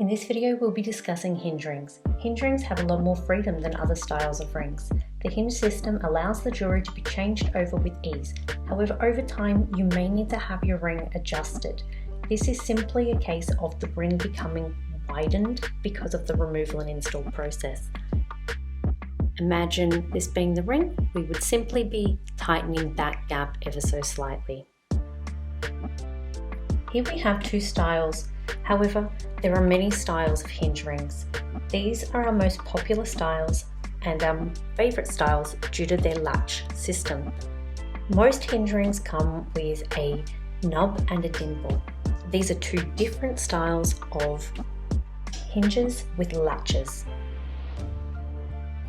In this video, we'll be discussing hinge rings. Hinge rings have a lot more freedom than other styles of rings. The hinge system allows the jewellery to be changed over with ease. However, over time, you may need to have your ring adjusted. This is simply a case of the ring becoming widened because of the removal and install process. Imagine this being the ring, we would simply be tightening that gap ever so slightly. Here we have two styles. However, there are many styles of hinge rings. These are our most popular styles and our favourite styles due to their latch system. Most hinge rings come with a nub and a dimple. These are two different styles of hinges with latches.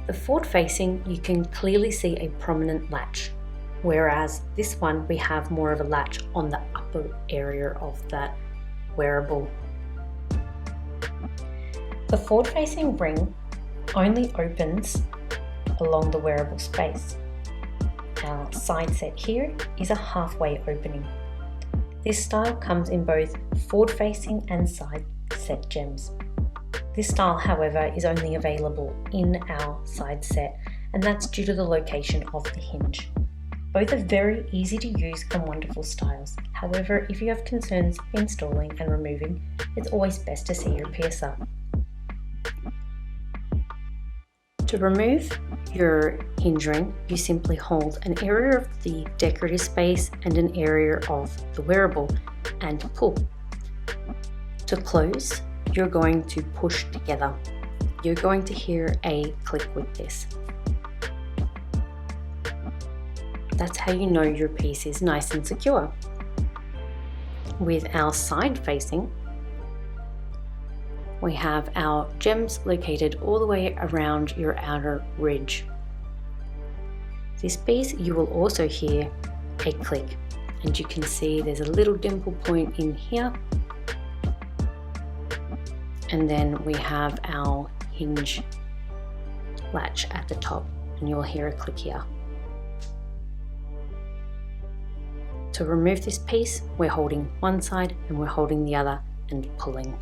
The forward facing, you can clearly see a prominent latch, whereas this one we have more of a latch on the upper area of that wearable. The forward facing ring only opens along the wearable space. Our side set here is a halfway opening. This style comes in both forward facing and side set gems. This style, however, is only available in our side set, and that's due to the location of the hinge. Both are very easy to use and wonderful styles. However, if you have concerns installing and removing, it's always best to see your piercer. To remove your hinge ring, you simply hold an area of the decorative space and an area of the wearable and pull. To close, you're going to push together. You're going to hear a click with this. That's how you know your piece is nice and secure. With our side facing, we have our gems located all the way around your outer ridge. This piece, you will also hear a click, and you can see there's a little dimple point in here, and then we have our hinge latch at the top, and you'll hear a click here. To remove this piece, we're holding one side and we're holding the other and pulling.